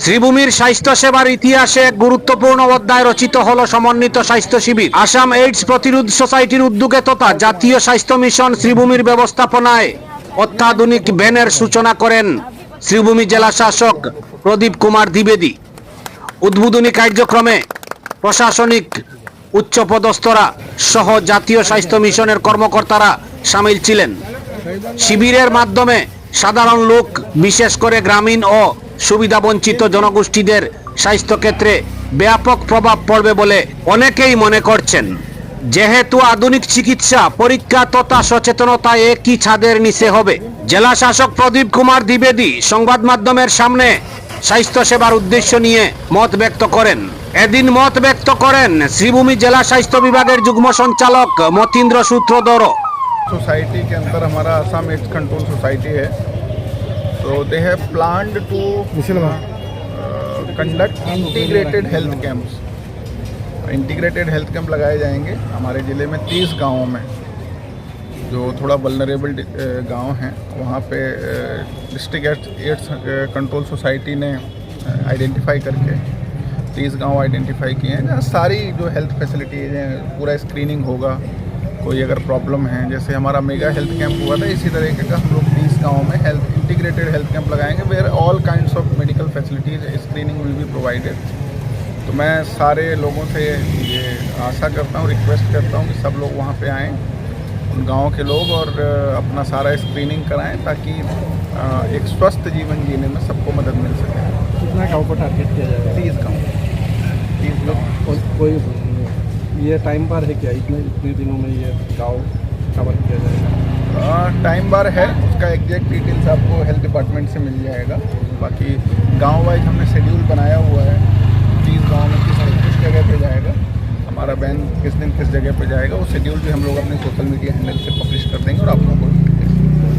শ্রীভূমির স্বাস্থ্য সেবার ইতিহাসে এক গুরুত্বপূর্ণ অধ্যায় রচিত হল সমন্বিত স্বাস্থ্য শিবির। আসাম এইডস প্রতিরোধ সোসাইটির উদ্যোগে তথা জাতীয় স্বাস্থ্য মিশন শ্রীভূমির ব্যবস্থাপনায় অত্যাধুনিক ভ্যানের সূচনা করেন শ্রীভূমি জেলা শাসক প্রদীপ কুমার দ্বিবেদী। উদ্বোধনী কার্যক্রমে প্রশাসনিক উচ্চপদস্থরা সহ জাতীয় স্বাস্থ্য মিশনের কর্মকর্তারা সামিল ছিলেন। শিবিরের মাধ্যমে সাধারণ লোক, বিশেষ করে গ্রামীণ ও সুবিধাবঞ্চিত জনগোষ্ঠীদের স্বাস্থ্যক্ষেত্রে ব্যাপক প্রভাব পড়বে বলে অনেকেই মনে করছেন। যেহেতু আধুনিক চিকিৎসা, পরীক্ষা তথা সচেতনতা একই ছাদের নিচে হবে। জেলা শাসক প্রদীপ কুমার দ্বিবেদী সংবাদ মাধ্যমের সামনে স্বাস্থ্য সেবার উদ্দেশ্য নিয়ে মত ব্যক্ত করেন। এদিন মত ব্যক্ত করেন শ্রীভূমি জেলা স্বাস্থ্য বিভাগের যুগ্ম সঞ্চালক মতীন্দ্র সূত্রধর। सोसाइटी के अंदर हमारा आसाम एड्स कंट्रोल सोसाइटी है, तो they have planned to conduct integrated health camps. Integrated health camp लगाए जाएंगे हमारे ज़िले में 30 गांवों में, जो थोड़ा वल्नरेबल गांव हैं। वहाँ पे डिस्ट्रिक्ट एड्स कंट्रोल सोसाइटी ने आइडेंटिफाई करके 30 गांव आइडेंटिफाई किए हैं, जहाँ सारी जो हेल्थ फैसिलिटीज़ हैं, पूरा स्क्रीनिंग होगा। कोई अगर प्रॉब्लम है, जैसे हमारा मेगा हेल्थ कैंप हुआ था, इसी तरीके का हम लोग 30 गाँव में इंटीग्रेटेड हेल्थ कैंप लगाएंगे, where all kinds of medical facilities screening will be provided. तो मैं सारे लोगों से ये आशा करता हूँ, रिक्वेस्ट करता हूँ कि सब लोग वहाँ पे आएँ, उन गाँव के लोग, और अपना सारा स्क्रीनिंग कराएँ, ताकि एक स्वस्थ जीवन जीने में सबको मदद मिल सके। कितना गाँव को टारगेट किया जाएगा? 30 गाँव, 30 लोग। कोई ये टाइम बार है क्या, इतने दिनों में ये गांव कवर किया जाएगा? टाइम बार है, उसका एग्जैक्ट डिटेल्स आपको हेल्थ डिपार्टमेंट से मिल जाएगा। बाकी गांव वाइज हमने शेड्यूल बनाया हुआ है, 30 गांव में किस जगह पे जाएगा, हमारा वैन किस दिन किस जगह पे जाएगा, वो शेड्यूल भी हम लोग अपने सोशल मीडिया हैंडल से पब्लिश कर देंगे और आप लोगों को।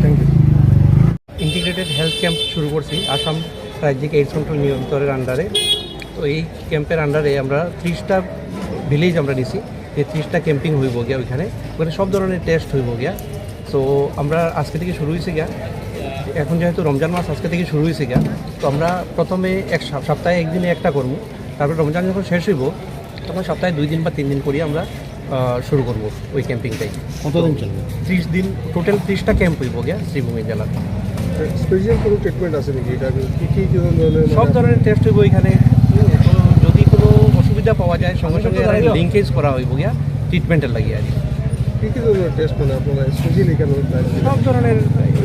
Thank you. Integrated health camp শুরু করছি আসাম রাজ্যিক এইডস কন্ট্রোল নিয়ন্ত্রণের আন্ডারে। তো এই ক্যাম্পের আন্ডারে আমরা 30টা ভিলেজ আমরা নিছি, যে 30টা ক্যাম্পিং হইব গিয়া, ওইখানে সব ধরনের টেস্ট হইব গিয়া। সো আমরা আজকে থেকে শুরু হয়েছে গিয়া, এখন যেহেতু রমজান মাস আজকে থেকে শুরু হয়েছে গিয়া, তো আমরা প্রথমে এক সপ্তাহে একদিনে একটা করবো, তারপর রমজান যখন শেষ হইব তখন সপ্তাহে 2 দিন বা 3 দিন করি আমরা শুরু করব ওই ক্যাম্পিংটাই। কতদিন চলবে? 30 দিন টোটাল 30টা ক্যাম্প হইব গিয়া শ্রীভূমি জেলার। স্পেশাল কোনো ট্রিটমেন্ট আছে নাকি? এটা কী সব ধরনের টেস্ট হইব এখানে। যদি কোনো অসুবিধা পাওয়া যায় সঙ্গে সঙ্গে লিঙ্কেজ করা হইব গিয়া ট্রিটমেন্টের লাগিয়ে আর কী ধরনের টেস্ট মানে আপনারা স্পেশালি কেন? সব ধরনের,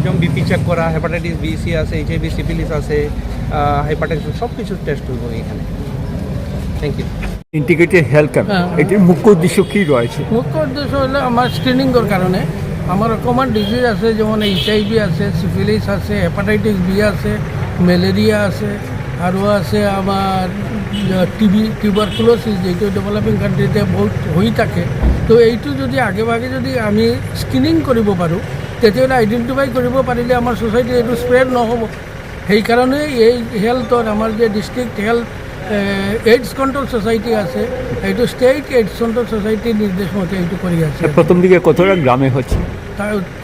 যেমন বিপি চেক করা, হেপাটাইটিস বি, সি আছে, এইচআইভি, সিফিলিস আছে, হেপাটাইটিস, সব কিছু টেস্ট হইব এখানে। Thank you. Integrated health camp, এটির মুখ্য উদ্দেশ্য কী রয়েছে? মুখ্য উদ্দেশ্য হলো আমার স্ক্রিনিংয়ের কারণে আমার কমন ডিজিজ আছে, যেমন এইচআইভি আছে, সিফিলিস আছে, হেপাটাইটিস বি আছে, ম্যালেরিয়া আছে, আৰু আছে আমাৰ টিবি, টিউবাৰকুলোচিছ, যেটো ডেভেলপিং কাণ্ট্ৰিতে বহুত হৈ থাকে। তো এইটো যদি আগে ভাগে যদি আমি স্ক্ৰিনিং কৰিব পাৰোঁ, তেতিয়াহ'লে আইডেণ্টিফাই কৰিব পাৰিলে আমাৰ ছ'চাইটিত এইটো স্প্ৰেড নহ'ব। সেইকাৰণে এই হেল্থৰ আমাৰ যে district health AIDS control society আছে, এইটো স্টেট এইডস কন্ট্রোল সোসাইটির নির্দেশ মতে এইটো কৰি আছে। প্রথম দিকে কতটা গ্রামে হচ্ছে?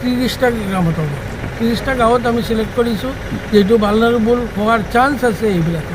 30টা গ্রামত হ'ব। 30টা গাঁৱত আমি সিলেক্ট কৰিছোঁ, যেটো ভালনাৰেবল হোৱাৰ চান্স আছে এইবিলাক।